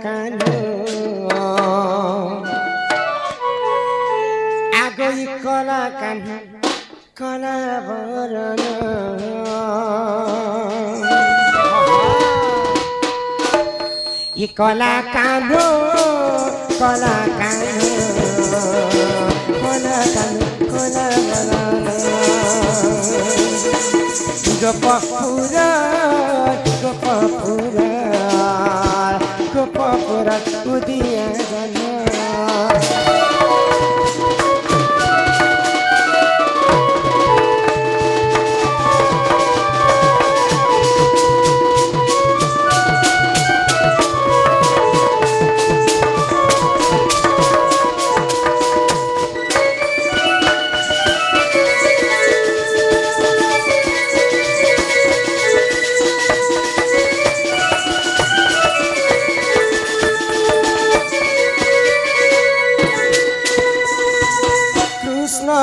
कान्हो आगोई कला कान्हा कला बरन ये कला कान्हो कला कान्हो कला कान्हो कला बरन गोपपुरा गोपपुरा गोपपुरा उदिया गना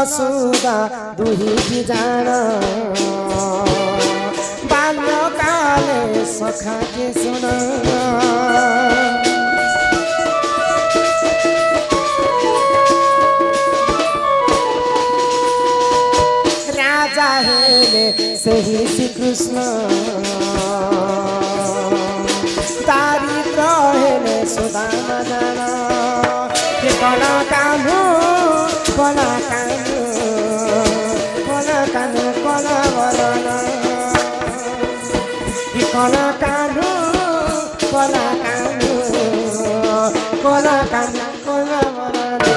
सुदा दुही की जान बाल्यकाले सखा के सुन राजा हेले सही श्री कृष्ण दारिद्र हेले सुदामा जान कला कान्हो कला कान्हो कला कान्हो कला बरन कला कान्हो कला कान्हो कला कान्हो कला बरन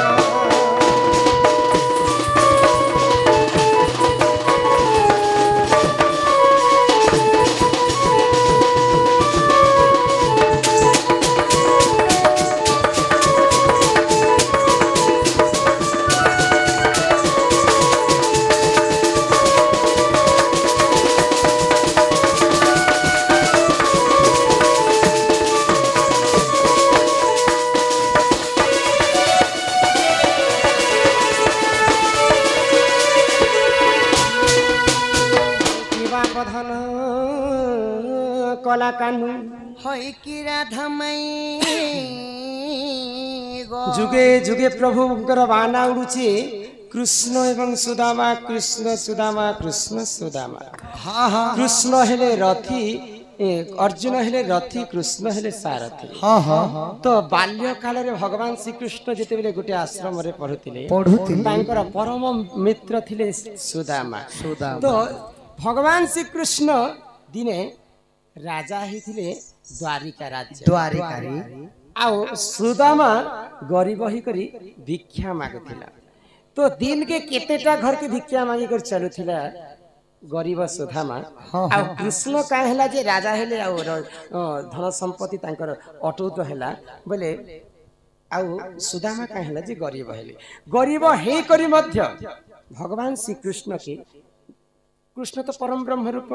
कला कान्हो हई की राधामयी जुगे जुगे प्रभुंकर बाना उड़ुचे कृष्ण एवं सुदामा कृष्ण सुदामा कृष्ण सुदामा हाँ हाँ कृष्ण हेले रथी अर्जुन हेले रथी कृष्ण हेले सारथी हाँ हाँ तो बाल्य काल रे भगवान श्री कृष्ण जेते बेले गोटे आश्रम रे पढुतिले तांकर परम मित्र थिले सुदामा तो भगवान श्री कृष्ण दिने राजा ही थिले द्वारिका राज्य द्वारिकारी आओ सुदामा गरीब ही करी भिक्षा मागुथिला तो दिन के केतेटा घर के भिक्षा मांगी कर चलुथिला गरीब सुदामा आ कृष्ण का हैला जे राजा हेले आ धन संपत्ति तांकर अटूट हैला बोले आ सुदामा का हैला जे गरीब हे करी मध्य भगवान श्री कृष्ण के कृष्ण तो परम ब्रह्म रूप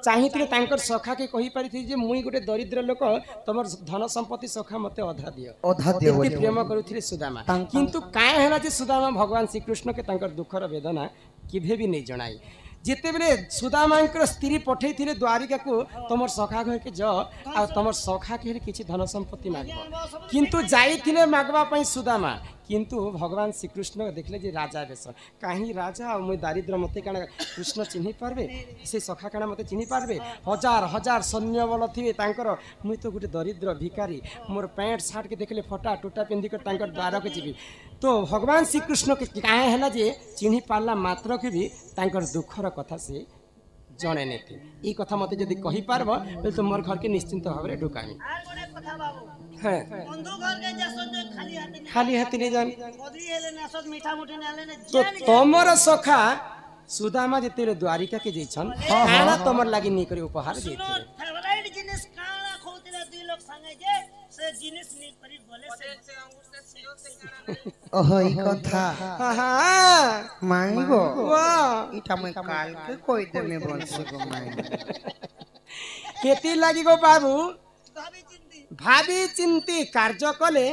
चाहिए तांकर सखा के कही पारि जे मुई गोटे दरिद्र लोक तमर धन संपत्ति सखा मते अधा दियो प्रेम करुथिले सुदामा किंतु काय हैला जे सुदामा भगवान श्री कृष्ण के तांकर दुखर वेदना केभे भी नहीं जणाई जेते बेले सुदामांकर स्त्री पठै थिले द्वारिका को तमर सखा घर के ज आ तमर सखा के किछि धन संपत्ति मागबो किंतु जाई थिले मागबा पई सुदामा किंतु भगवान श्री कृष्ण देखले जे राजा बेस कहीं राजा मुई दारिद्र मते काना कृष्ण चिन्हि पारबे से सखा काना मते चिन्हि पारबे हजार हजार सैन्य बल थिबे तांकर मुई तो गुटे दरिद्र भिखारी मोर पैंट शर्ट के देखले फटा टूटा पिंदी कर तांकर द्वार के जीवी तो भगवान श्री कृष्ण के काहे हैला जे चिन्हि पारला मात्र के भी तांकर दुखर कथा से जणे नेते ई कथा मते जदी कहि पारबो त तुमर घर के निश्चिंत भाबरे ढुकामी आर गोटे कथा बाबू हां बंधु घर के जसो जो खाली हाथ नहीं जान मोदी हेले नासत मीठा मुठी नाले ने तो तमर सखा सुदामा जेते द्वारिका के जैछन काना तमर लागि नी करे उपहार देते फेवरेट जिनिस काना खोतिला दुई लोग संगे जे से जिनिस नी करी बोले से अंगूर से सेव से काना ओहो ई कथा हां मांगो वाह इटा मैं काल के कोई देमे बंसी को मांग केती लागि गो बाबू भाभी चिंती कार्य कले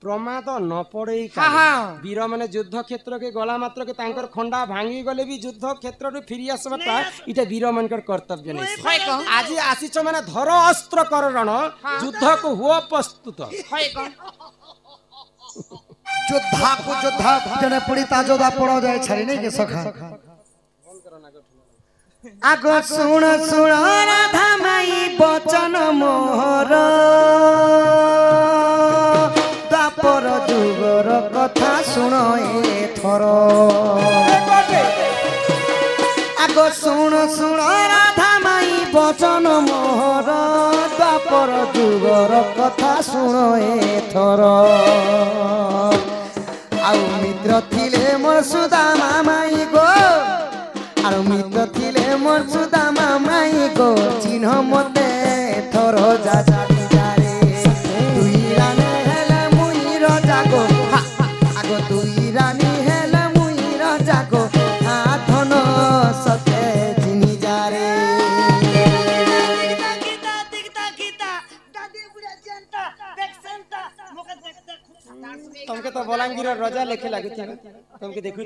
प्रमाद न पड़े हाँ। वीर माने युद्ध क्षेत्र के गला मात्र के तांकर खंडा भांगी गले भी युद्ध क्षेत्र रे फिरि आसबाटा इटा वीर मानकर कर्तव्य नै হয় কম आज आसीच माने धर अस्त्र कर रण युद्ध को हुआ प्रस्तुत হয় কম যোদ্ধা को যোদ্ধা जने पड़ी ता जोधा पड़ो जाए छरी नहीं के सखा आगो सुन सुन राधा माई बचन मोहर द्वापर जुगर कथा सुन एथर आगो सुन सुन राधा माई बचन मोहर द्वापर जुगर कथा सुन एथर आउ मित्र थिले मोर सुदामा माई गो आउ मित्र थिले मोर सुदामा माई गो चिन्ह मते थर जा जानी जारे तुई रानी हेले मुई रजा गो आगो तुई रानी हेले मुई रजा गो आधन सते चिनी जारे गीता दिखता गीता दादी बुढ़ा जनता देख संता मुके देख देख खूब सतार तुमके तो बलांगीर रजा लेखे लागु तुमके देखु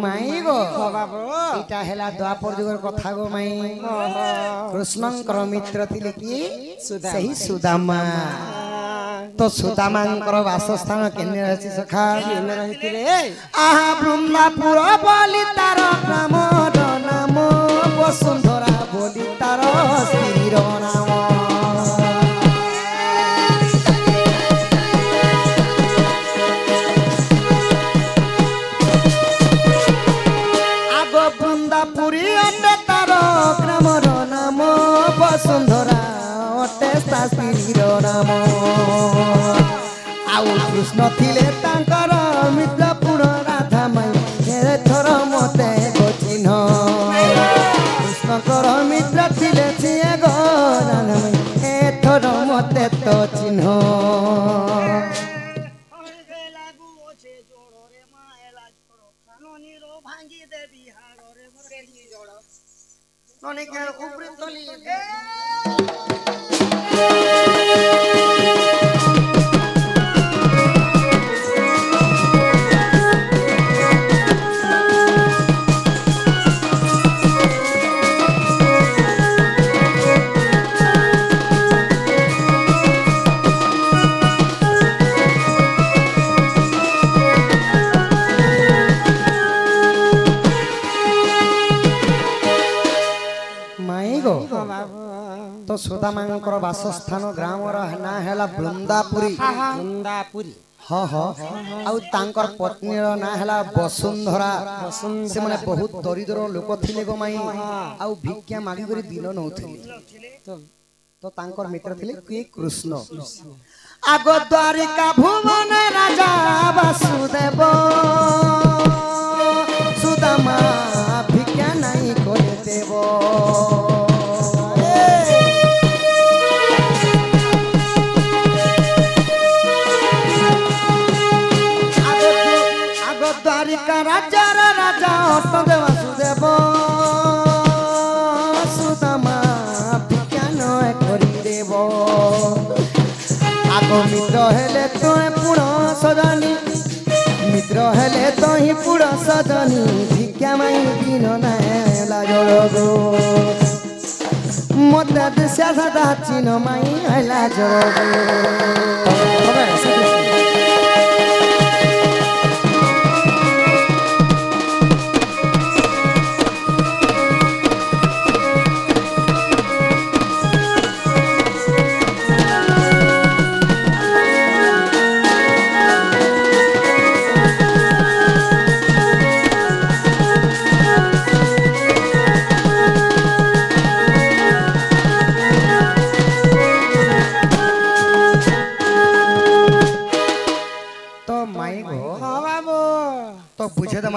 माई गो बाबू इटा हेला द्वापर जुगर कथा गो माई कृष्णंकर मित्र थिले कि सही सुदामा तो सुदामांकर वासस्थान केने रहछि सखा केने रहितिले आहा बृंदापुर बोली तार नामर नाम वसुंधरा बोली तार स्त्रीर नाम आगो बृंदापुरी अटे तार ग्रामर नाम वसुंधरा अटे ता स्त्रीर नाम आउ कृष्ण थिले तांकर मित्र पुर राधा माई एथर मते गो चिन्ह कृष्णकर मित्र थिले छिए गो राधा माई एथर मते तो चिन्ह लागू ओछे जोड़ो रे माएला छोड़ो कानूनी रो भांगी दे बिहार रे मोरे नी जोड़ो अनेक ऊपरी तली माई गो तो सुदामांकर वासस्थान ग्रामर ना हेला बृंदापुरी वृंदापुरी हाँ हाँ आउ तांकर पत्नीर ना हेला वसुंधरा से माने बहुत दरिद्र लोक थिले गो माई आउ भिक्षा मागी करी दिन नउथिले तो तांकर मित्र थिले के कृष्ण आगो द्वारिका भुवन राजा वासुदेव सुदामा भिक्षा नहीं करे देव आगो द्वारिका राजा राजा अष्ट वासुदेव सुदामा भिक्षा नय करी देव आगो मित्र हेले तो पुण सजनी मित्र हेले तो ही पुण सजनी भिक्षा माई दिन नाला जड़गो मते दिशा सदा चिन्ह माई हला जड़गो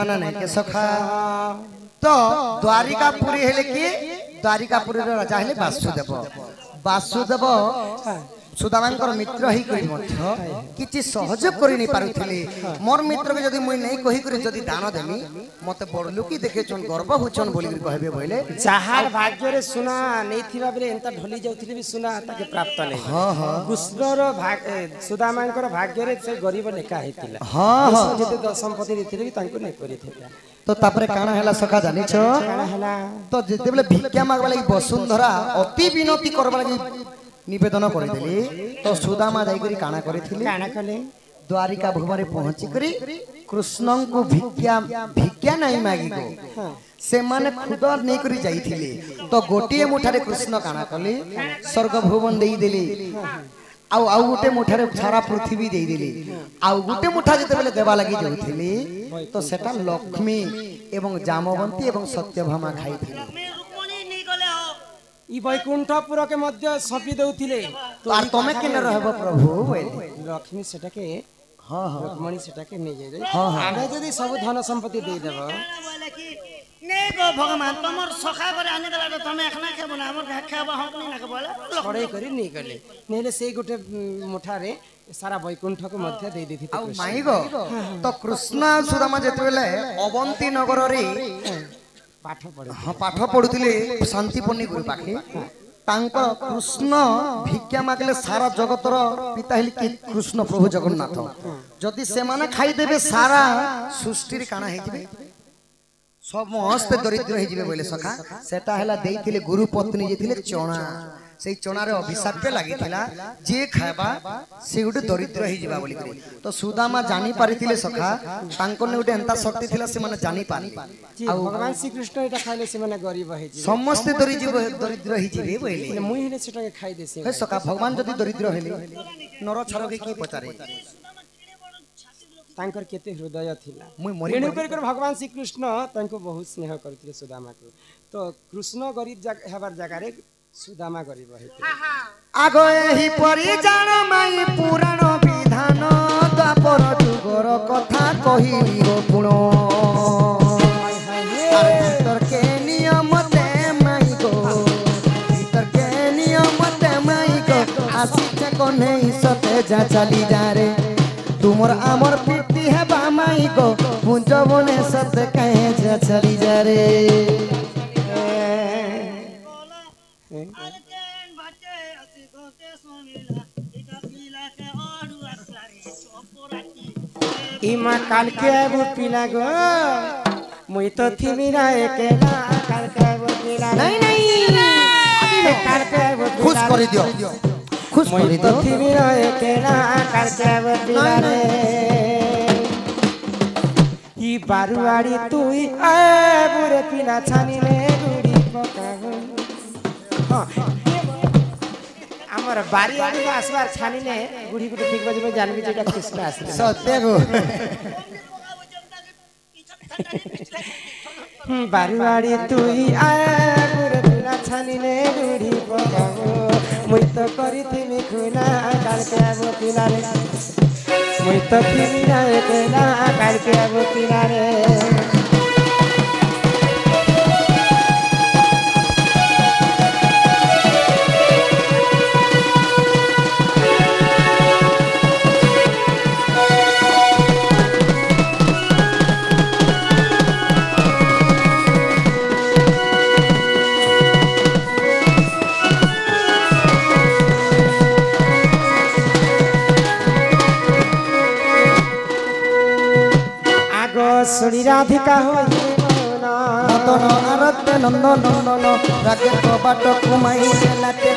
ମାନେ ନାହିଁ କେ ସଖା ତ ଦ୍ୱାରିକାପୁରୀ ହେଲେ କି ଦ୍ୱାରିକାପୁରୀର ରାଜା ହେଲେ ବାସୁଦେବ ବାସୁଦେବ ସୁଦାମାଙ୍କର ମିତ୍ର ହେଇକରି ମଧ୍ୟ କିଛି ସହଯୋଗ କରି ନେଇ ପାରୁଥିଲେ ମୋର ମିତ୍ରକେ ଯଦି ମୁଇଁ ନେଇ କହି କରି ଯଦି ଦାନ ଦେମି ମତେ ବଡ଼ ଲୋକି ଦେଖେଛନ୍ ଗର୍ବ ହଉଛନ୍ ବୋଲି କହିବେ ବୋଇଲେ ଯାହାର ଭାଗ୍ୟରେ ସୁନା ନେଇଥିବା ବେଲେ ଏନ୍ତା ଢଲି ଯାଉଥିଲେ ବି ସୁନା ତାକେ ପ୍ରାପ୍ତ ନାହିଁ କୃଷ୍ଣର ସୁଦାମାଙ୍କର ଭାଗ୍ୟରେ ସେ ଗରିବ ଲେଖା ହେଇଥିଲା ଯେତେ ସମ୍ପତ୍ତି ଦେଇଥିଲେ ବି ତାଙ୍କୁ ନେଇ କରିଥିଲା ତ ତାପରେ କାଣା ହେଲା ସଖା ଜାଣିଛ କାଣା ହେଲା ତ ଯେତେବେଳେ ଭିକ୍ଷା ମାଗବା ଲାଗି ବସୁନ୍ଧରା ଅତି ବିନତି କରବା ଲାଗି निवेदन करदेली तो सुदामा जाइकरी काना करथिले काना कले द्वारिका भुवरे पहुंची करी कृष्ण को भिक्षा भिक्षा नहीं मागी गो से माने खुद नहीं करी जाइथिले तो गोटिए मुठारे कृष्ण काना कले स्वर्ग भुवन देई देली आउ आउ गुटे मुठारे सारा पृथ्वी देई देली आउ गुटे मुठा जते बेले देवा लागि जाउथिले तो सेटा लक्ष्मी एवं जामवंती एवं सत्यभामा खाइथिले ई वैकुंठपुर के मध्य सपी देउथिले तो आर तमे केने रहबो प्रभु लक्ष्मी सेटाके हां हां रुक्मणी सेटाके नै जाय हां आमे जदी सब धन संपत्ति दे देबो ने गो भगवान तमर सखा करे आने गला तो तमे एखना खेबो ना हमर खाबो हम नै ना बोला छड़े करी नै गले नेले सेई गोटे मुठारे सारा वैकुंठ को मध्य दे देथि आ माई गो तो कृष्ण सुदामा जते बेले अवंती नगर रे पाठ पढे हां पाठ पढुथिले शांतिपन्नी गुरु पाखे तांको कृष्ण भिक्षा मागले सारा जगतर पिता हेली कि कृष्ण प्रभु जगन्नाथ जदि से माने खाई देबे सारा सृष्टि रे काना हेजिबे समस्त दरिद्र हेजिबे बोले सखा सेटा हैला देइथिले गुरु पत्नी जे थिले चणा सेई चणा रे अभिशाप लागिथिला जे खायबा से गुटे दरिद्र हेजिबा बोली करी तो सुदामा जानि पारिथिले सखा तांको ने गुटे एंता शक्ति थिला से माने जानि पारि आ भगवान श्री कृष्ण एटा खाइले से माने गरीब हेजिबे समस्त दरिद्र हेजिबे बोले मुई हेले सेटा खाइ देसी हे सखा भगवान जदि दरिद्र हेले नर छर के की पचारे तांकर केते हृदय थिला मुई मरि एणु कर भगवान श्री कृष्ण तांको बहुत स्नेह करथिले सुदामा को तो कृष्ण गरीब हेबार जगह रे सुदामा गरीब हेते आगो एही परि जान माई पुराण विधान द्वापर जुगर कथा कहिली हो गुण भीतर के नियम ते माई गो भीतर के नियम ते माई गो आसी कोने सते जा चली जा रे तुमर आमर प्रीति है बा माई गो पुंज बने सत कहे जा चली जा रे इमा काल के वो पिला गो मुई तो थी मेरा एकेला काल के वो पिला नहीं नहीं काल के वो खुश कर दियो खुश कर मुई तो दियो थी मेरा एकेला काल के वो पिला रे ई बारुआड़ी तुई ए बुरे पिला छानी ले गुड़ी पकागो हां हमर बारी आड़ी आसबार छानी ले गुड़ी गुड़ी ठीक बजे में जानबी जेटा कृष्ण आसले सत्य गो बारुआड़ी तुई आए बुरे पिला छानी ले गुड़ी पकागो मुई तो करिथिमि खुना काल के आबो पिला रे मुई तो थिमिरा एकेला काल के आबो पिला रे सुनी राधिका हो नंदन आरत नंदन नंदन रागे तो बाट कुमाई लाते